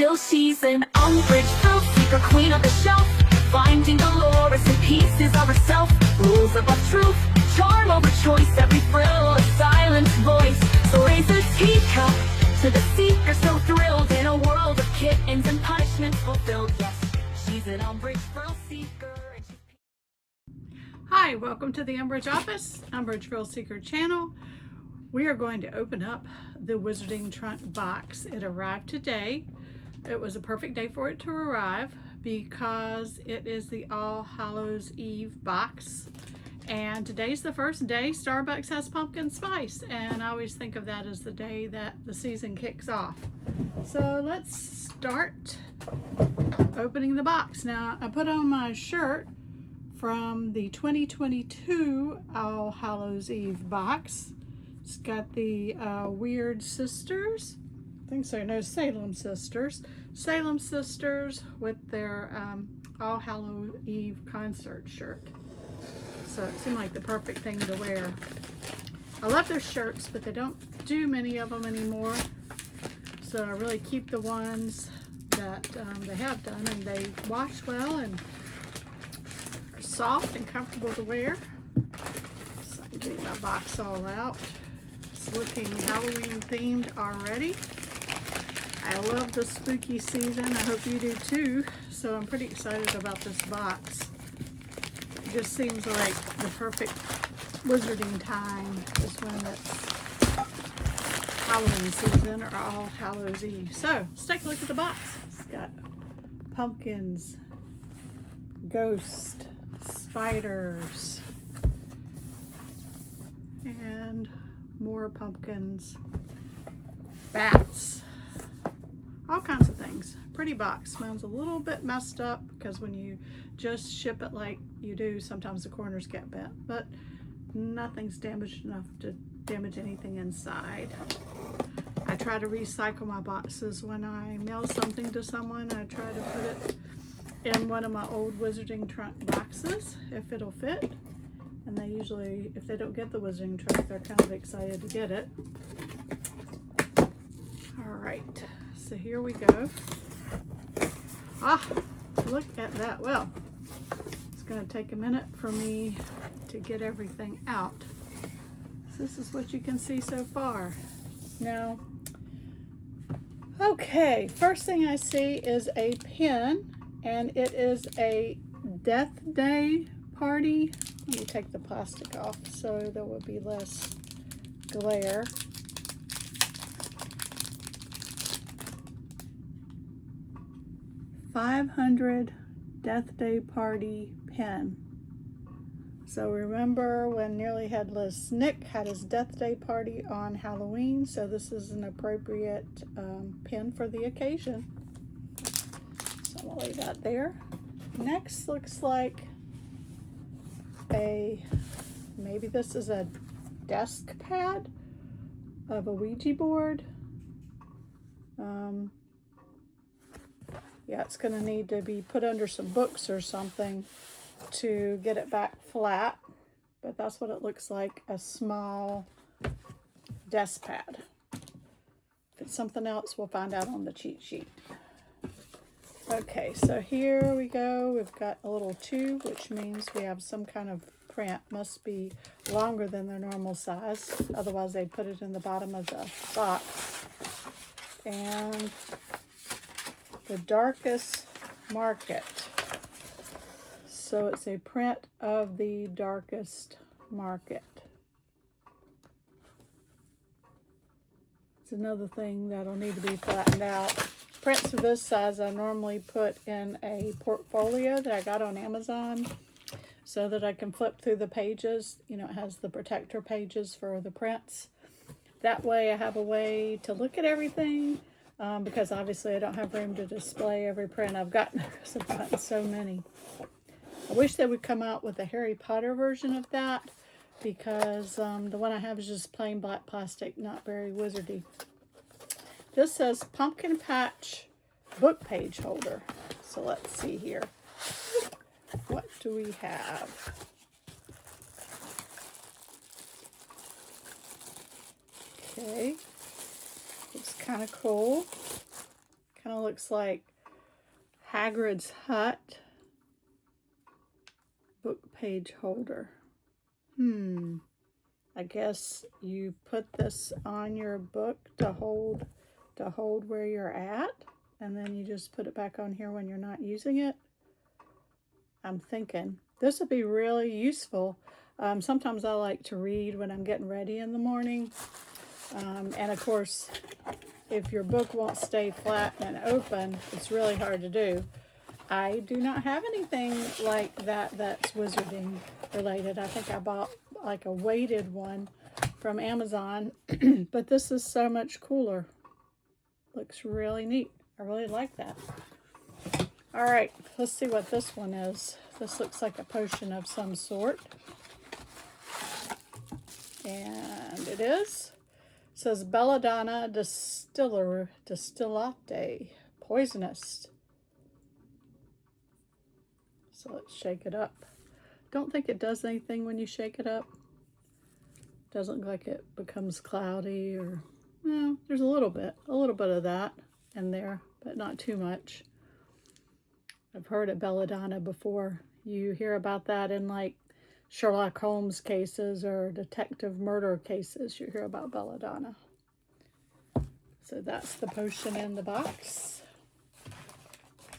still she's an umbrage thrill seeker, queen of the shelf, finding Dolores in pieces of herself. Rules above truth, charm over choice, every thrill a silent voice. So raise a teacup to the seeker, so thrilled in a world of kittens and punishments fulfilled. Yes, she's an umbrage thrill seeker. Hi, welcome to the Umbridge Office, Umbridge Thrill Seeker channel. We are going to open up the Wizarding Trunk box. It arrived today. It was a perfect day for it to arrive because it is the All Hallows Eve box. And today's the first day Starbucks has pumpkin spice. And I always think of that as the day that the season kicks off. So let's start opening the box. Now, I put on my shirt from the 2022 All Hallows Eve box. It's got the Weird Sisters. I think so. No, Salem Sisters. Salem Sisters with their All Hallows Eve concert shirt. So it seemed like the perfect thing to wear. I love their shirts, but they don't do many of them anymore. So I really keep the ones that they have done, and they wash well and are soft and comfortable to wear. So I'm getting my box all out. It's looking Halloween themed already. I love the spooky season. I hope you do too. So I'm pretty excited about this box. It just seems like the perfect wizarding time is when it's Halloween season or All Hallows Eve. So let's take a look at the box. It's got pumpkins, ghosts, spiders, and more pumpkins, bats, all kinds of things. Pretty box. Smells a little bit messed up because when you just ship it like you do, sometimes the corners get bent, but nothing's damaged enough to damage anything inside. I try to recycle my boxes when I mail something to someone. I try to put it in one of my old Wizarding Trunk boxes if it'll fit. And they usually, if they don't get the Wizarding Trunk, they're kind of excited to get it. All right, so here we go. Ah, look at that. Well, it's gonna take a minute for me to get everything out. So this is what you can see so far. Now, okay, first thing I see is a pin, and it is a Death Day party. Let me take the plastic off so there will be less glare. $500 Death Day Party pin. So remember when Nearly Headless Nick had his Death Day party on Halloween, so this is an appropriate pin for the occasion. So I'm gonna lay that there. Next looks like maybe this is a desk pad of a Ouija board. Yeah, it's going to need to be put under some books or something to get it back flat, but that's what it looks like, a small desk pad. If it's something else, we'll find out on the cheat sheet. Okay, so here we go. We've got a little tube, which means we have some kind of print. Must be longer than their normal size. Otherwise, they'd put it in the bottom of the box. And the Darkest Market. So it's a print of the Darkest Market. It's another thing that'll need to be flattened out. Prints of this size I normally put in a portfolio that I got on Amazon so that I can flip through the pages. You know, it has the protector pages for the prints. That way I have a way to look at everything because obviously I don't have room to display every print I've gotten because I've gotten so many. I wish they would come out with a Harry Potter version of that because the one I have is just plain black plastic, not very wizardy. This says Pumpkin Patch book page holder. So let's see here. What do we have? Okay. It's kind of cool. Kind of looks like Hagrid's Hut book page holder. I guess you put this on your book to hold where you're at, and then you just put it back on here when you're not using it. I'm thinking this would be really useful. Sometimes I like to read when I'm getting ready in the morning. And of course, if your book won't stay flat and open, it's really hard to do. I do not have anything like that that's wizarding related. I think I bought like a weighted one from Amazon, but this is so much cooler. Looks really neat. I really like that. All right, let's see what this one is. This looks like a potion of some sort. And it is. It says Belladonna Distillate, poisonous. So let's shake it up. Don't think it does anything when you shake it up. Doesn't look like it becomes cloudy or, well, there's a little bit of that in there, but not too much. I've heard of belladonna before. You hear about that in like Sherlock Holmes cases or detective murder cases. You hear about belladonna. So that's the potion in the box.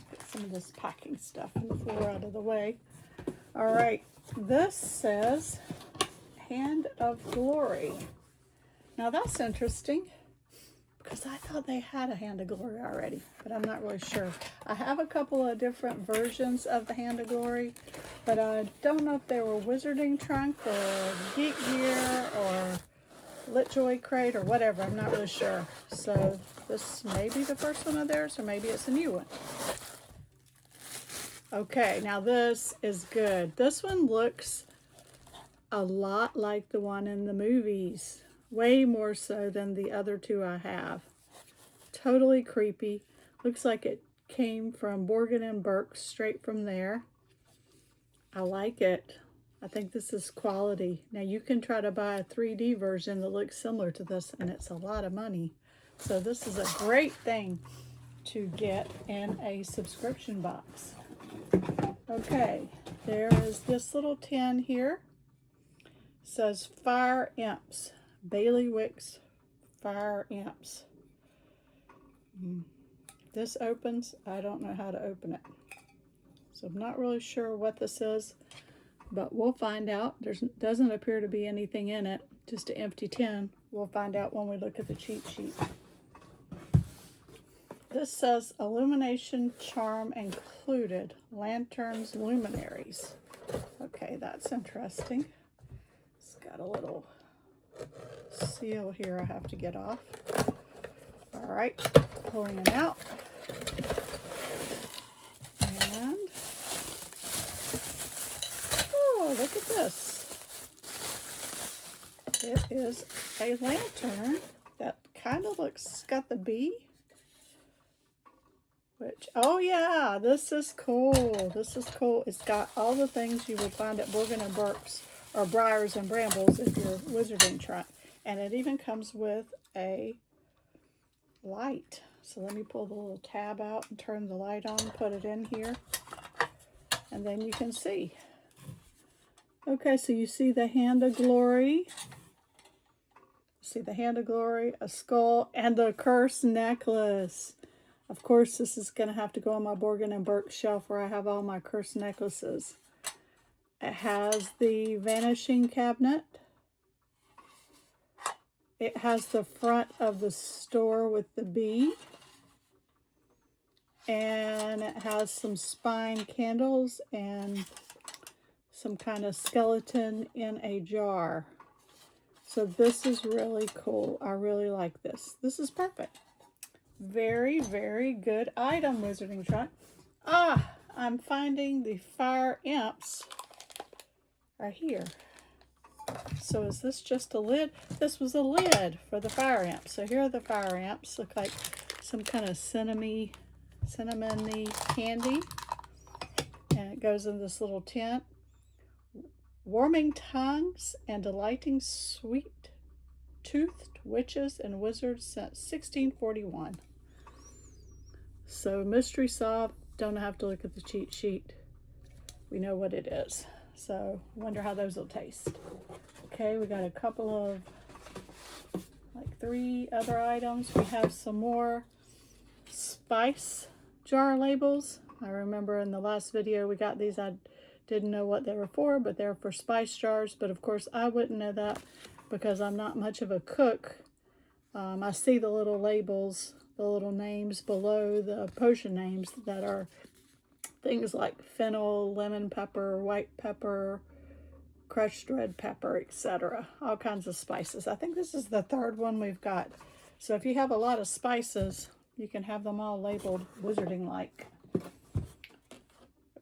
Get some of this packing stuff on the floor out of the way. All right, this says Hand of Glory. Now that's interesting because I thought they had a Hand of Glory already, but I'm not really sure. I have a couple of different versions of the Hand of Glory, but I don't know if they were Wizarding Trunk or Geek Gear or LitJoy Crate or whatever. I'm not really sure. So this may be the first one of theirs, or maybe it's a new one. Okay, now this is good. This one looks a lot like the one in the movies. Way more so than the other two I have. Totally creepy. Looks like it came from Borgin & Burke, straight from there. I like it. I think this is quality. Now you can try to buy a 3D version that looks similar to this, and it's a lot of money. So this is a great thing to get in a subscription box. Okay, there is this little tin here. It says Fire Imps. Bailiwick's Fire Imps. This opens. I don't know how to open it. So I'm not really sure what this is, but we'll find out. There doesn't appear to be anything in it, just an empty tin. We'll find out when we look at the cheat sheet. This says Illumination Charm Included, Lanterns Luminaries. Okay, that's interesting. It's got a little seal here I have to get off. All right, pulling it out. And, oh, look at this. It is a lantern that kind of looks, got the bee. Which, oh yeah, this is cool. This is cool. It's got all the things you would find at Borgin & Burke's or Briars and Brambles if you're Wizarding Trunk. And it even comes with a light. So let me pull the little tab out and turn the light on, put it in here, and then you can see. Okay, so you see the Hand of Glory. See the Hand of Glory, a skull, and the Curse necklace. Of course, this is going to have to go on my Borgin & Burke shelf where I have all my Curse necklaces. It has the Vanishing Cabinet. It has the front of the store with the bee. And it has some spine candles and some kind of skeleton in a jar. So this is really cool. I really like this. This is perfect. Very, very good item, Wizarding Trunk. Ah, I'm finding the Fire Imps right here. So is this just a lid? This was a lid for the Fire Imps. So here are the Fire Imps. Look like some kind of cinnamony candy. And it goes in this little tin. Warming tongues and delighting sweet toothed witches and wizards since 1641. So mystery solved, don't have to look at the cheat sheet. We know what it is. So wonder how those will taste. Okay, we got a couple of, like 3 other items. We have some more spice jar labels. I remember in the last video we got these. I didn't know what they were for, but they're for spice jars. But of course I wouldn't know that because I'm not much of a cook. I see the little labels, the little names below the potion names that are things like fennel, lemon pepper, white pepper, crushed red pepper, etc. All kinds of spices. I think this is the 3rd one we've got. So if you have a lot of spices, you can have them all labeled wizarding-like.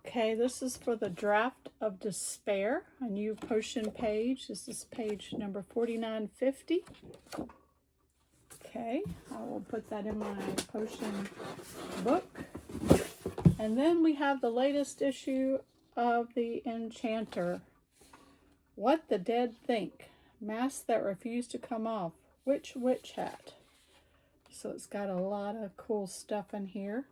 Okay, this is for the Draft of Despair, a new potion page. This is page number 4950. Okay, I will put that in my potion book. And then we have the latest issue of the Enchanter. What the Dead Think. Masks that refuse to come off. Which witch hat? So it's got a lot of cool stuff in here.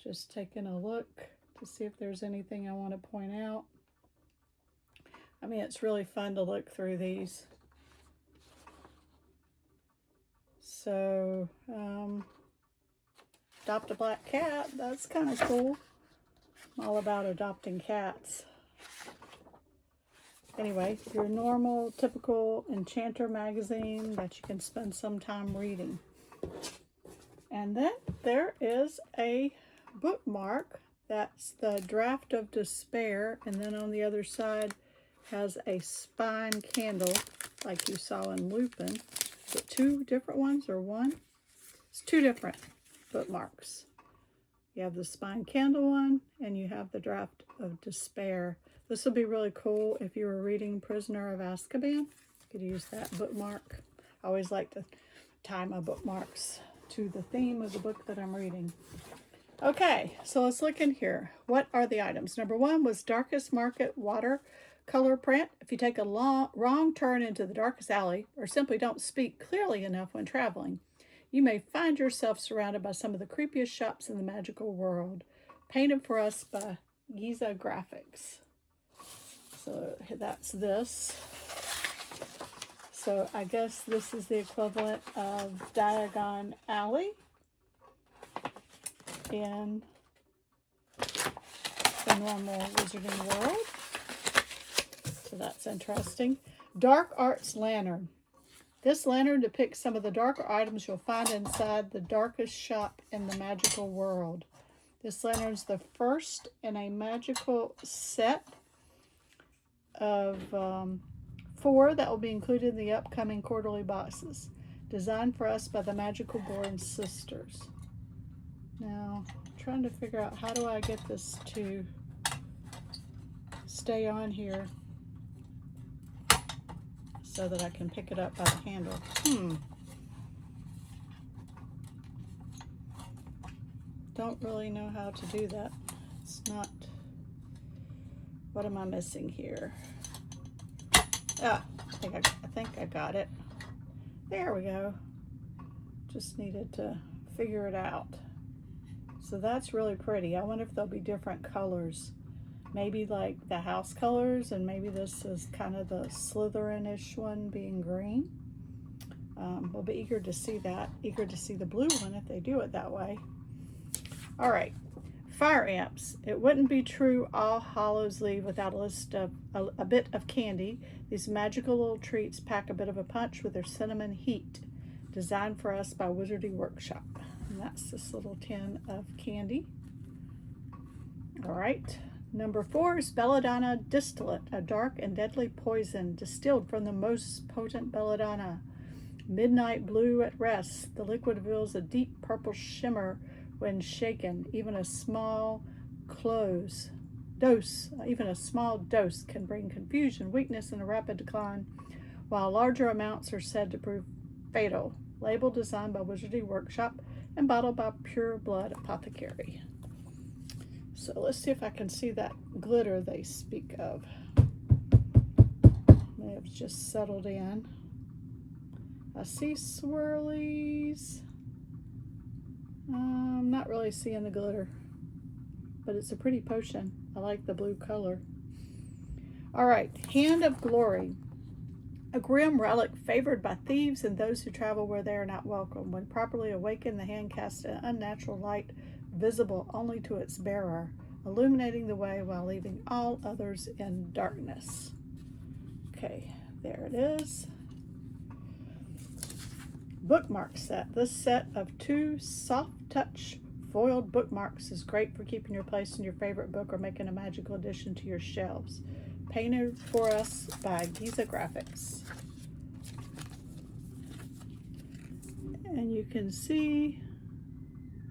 Just taking a look to see if there's anything I want to point out. I mean, it's really fun to look through these. So, adopt a black cat. That's kind of cool. I'm all about adopting cats. Anyway, your normal, typical Enchanter magazine that you can spend some time reading. And then there is a bookmark. That's the Draft of Despair. And then on the other side has a spine candle like you saw in Lupin. Is it 2 different ones or 1? It's 2 different bookmarks. You have the spine candle one and you have the Draft of Despair. This will be really cool if you were reading Prisoner of Azkaban. You could use that bookmark. I always like to tie my bookmarks to the theme of the book that I'm reading. Okay, so let's look in here. What are the items? Number 1 was Darkest Market watercolor print. If you take a wrong turn into the darkest alley or simply don't speak clearly enough when traveling, you may find yourself surrounded by some of the creepiest shops in the magical world. Painted for us by Giza Graphics. So that's this. So I guess this is the equivalent of Diagon Alley in the normal wizarding world. So that's interesting. Dark Arts Lantern. This lantern depicts some of the darker items you'll find inside the darkest shop in the magical world. This lantern's the first in a magical set of 4 that will be included in the upcoming quarterly boxes. Designed for us by the Magical Born Sisters. Now, I'm trying to figure out how do I get this to stay on here so that I can pick it up by the handle. Don't really know how to do that. It's not... What am I missing here? Ah, I think I got it. There we go. Just needed to figure it out. So that's really pretty. I wonder if there'll be different colors. Maybe like the house colors, and maybe this is kind of the Slytherin-ish one being green. We'll be eager to see that. Eager to see the blue one if they do it that way. All right. Fire ants. It wouldn't be true all Hallows leave without a list of a bit of candy. These magical little treats pack a bit of a punch with their cinnamon heat. Designed for us by Wizardy Workshop. And that's this little tin of candy. All right. Number 4 is Belladonna Distillate, a dark and deadly poison distilled from the most potent belladonna. Midnight blue at rest. The liquid reveals a deep purple shimmer when shaken. Even a small dose can bring confusion, weakness, and a rapid decline, while larger amounts are said to prove fatal. Label designed by Wizardy Workshop and bottled by Pure Blood Apothecary. So let's see if I can see that glitter they speak of. May have just settled in. I see swirlies. not really seeing the glitter, but it's a pretty potion. I like the blue color. All right, Hand of Glory. A grim relic favored by thieves and those who travel where they are not welcome. When properly awakened, the hand casts an unnatural light visible only to its bearer, illuminating the way while leaving all others in darkness. Okay, there it is. Bookmark set. This set of 2 soft touch foiled bookmarks is great for keeping your place in your favorite book or making a magical addition to your shelves. Painted for us by Giza Graphics. And you can see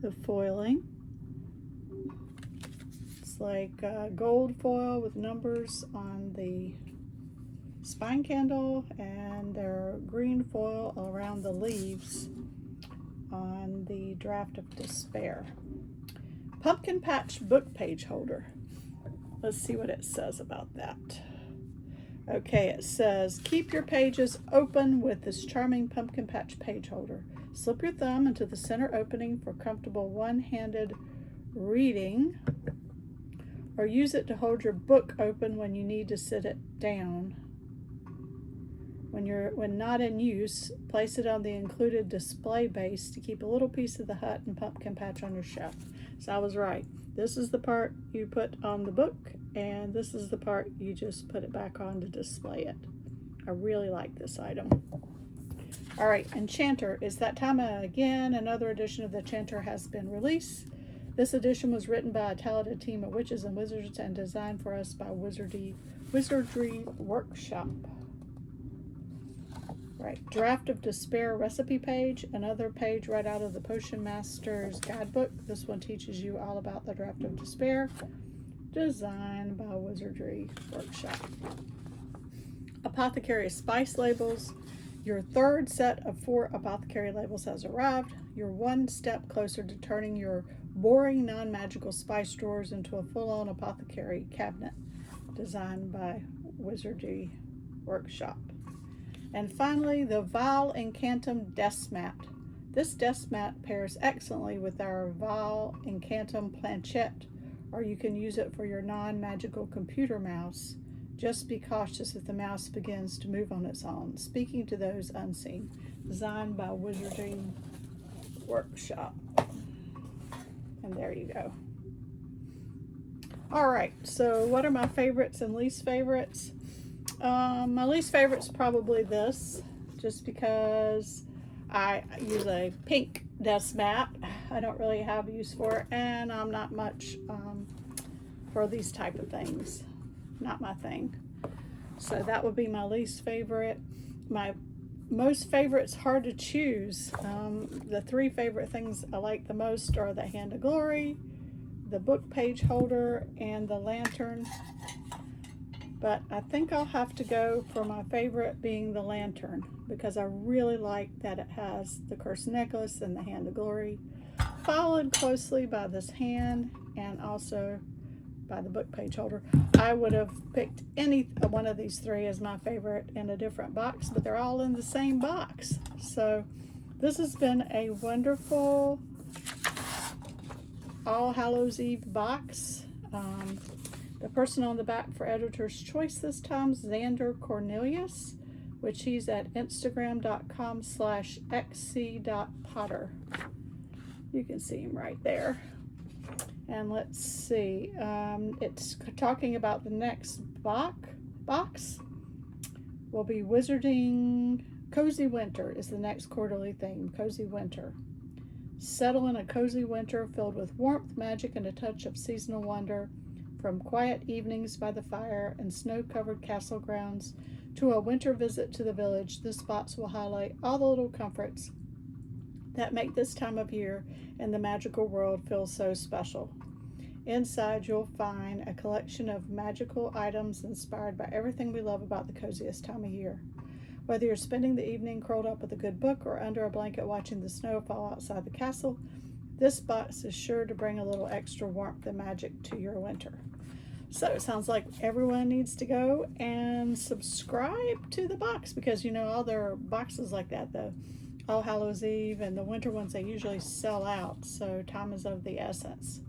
the foiling. It's like gold foil with numbers on the spine candle, and their green foil around the leaves on the Draft of Despair. Pumpkin Patch book page holder. Let's see what it says about that. Okay, it says, keep your pages open with this charming Pumpkin Patch page holder. Slip your thumb into the center opening for comfortable one-handed reading, or use it to hold your book open when you need to sit it down. When not in use, place it on the included display base to keep a little piece of the hut and pumpkin patch on your shelf. So I was right. This is the part you put on the book, and this is the part you just put it back on to display it. I really like this item. All right, Enchanter. It's that time again. Another edition of the Enchanter has been released. This edition was written by a talented team of witches and wizards and designed for us by Wizardry Workshop. Right, Draft of Despair recipe page, another page right out of the Potion Master's guidebook. This one teaches you all about the Draft of Despair, designed by Wizardry Workshop. Apothecary spice labels. Your third set of 4 apothecary labels has arrived. You're one step closer to turning your boring non-magical spice drawers into a full-on apothecary cabinet, designed by Wizardry Workshop. And finally, the Vial Incantum Desk Mat. This desk mat pairs excellently with our Vial Incantum Planchette, or you can use it for your non-magical computer mouse. Just be cautious if the mouse begins to move on its own. Speaking to those unseen. Designed by Wizardry Workshop. And there you go. All right, so what are my favorites and least favorites? My least favorite's probably this, just because I use a pink desk mat. I don't really have use for it, and I'm not much for these type of things. Not my thing. So that would be my least favorite. My most favorite's hard to choose. The 3 favorite things I like the most are the Hand of Glory, the book page holder, and the lantern. But I think I'll have to go for my favorite being the lantern, because I really like that it has the cursed necklace and the Hand of Glory, followed closely by this hand and also by the book page holder. I would have picked any one of these 3 as my favorite in a different box, but they're all in the same box. So this has been a wonderful All Hallows Eve box. The person on the back for Editor's Choice this time is Xander Cornelius, which he's at instagram.com/xc.potter. You can see him right there. And let's see, it's talking about the next box will be Wizarding. Cozy Winter is the next quarterly theme, Cozy Winter. Settle in a cozy winter filled with warmth, magic, and a touch of seasonal wonder. From quiet evenings by the fire and snow-covered castle grounds to a winter visit to the village, this box will highlight all the little comforts that make this time of year in the magical world feel so special. Inside, you'll find a collection of magical items inspired by everything we love about the coziest time of year. Whether you're spending the evening curled up with a good book or under a blanket watching the snow fall outside the castle, this box is sure to bring a little extra warmth and magic to your winter. So it sounds like everyone needs to go and subscribe to the box, because you know all their boxes like that, the All Hallows Eve, and the winter ones, they usually sell out, so time is of the essence.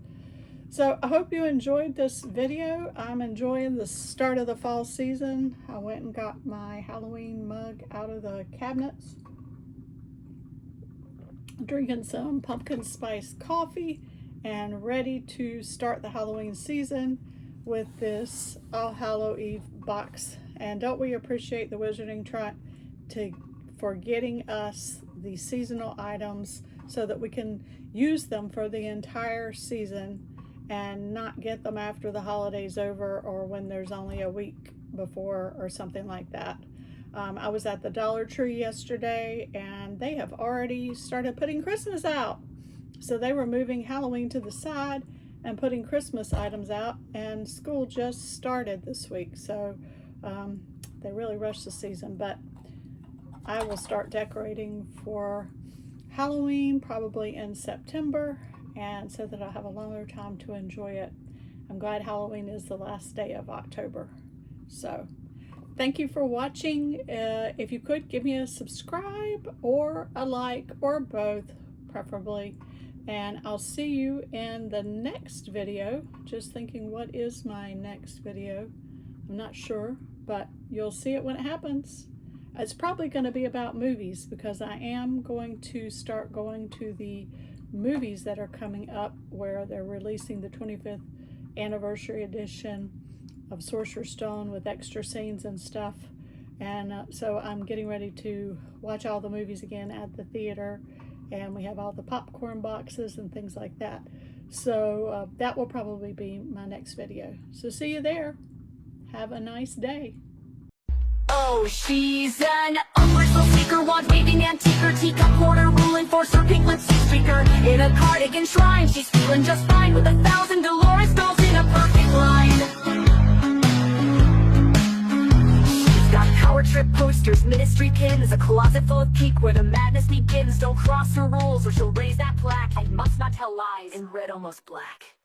So I hope you enjoyed this video. I'm enjoying the start of the fall season. I went and got my Halloween mug out of the cabinets. Drinking some pumpkin spice coffee and ready to start the Halloween season with this All Hallow Eve box. And don't we appreciate the Wizarding Trot for getting us the seasonal items so that we can use them for the entire season and not get them after the holiday's over or when there's only a week before or something like that. I was at the Dollar Tree yesterday and they have already started putting Christmas out. So they were moving Halloween to the side and putting Christmas items out, and school just started this week. So they really rushed the season, but I will start decorating for Halloween probably in September, and so that I'll have a longer time to enjoy it. I'm glad Halloween is the last day of October. So thank you for watching. If you could, give me a subscribe or a like or both, preferably. And I'll see you in the next video. Just thinking, what is my next video? I'm not sure, but you'll see it when it happens. It's probably going to be about movies because I am going to start going to the movies that are coming up where they're releasing the 25th anniversary edition of Sorcerer's Stone with extra scenes and stuff. And so I'm getting ready to watch all the movies again at the theater, and we have all the popcorn boxes and things like that. So that will probably be my next video. So see you there. Have a nice day. Oh, she's an unbreakable seeker, wand waving antiquer, teacup hoarder, rule enforcer, pink lipstick streaker. In a cardigan shrine, she's feeling just fine with 1,000 Dolores bells in a perfect line. She's got power trip posters, ministry pins, a closet full of peek where the madness begins. Don't cross her rules or she'll raise that plaque. I must not tell lies in red, almost black.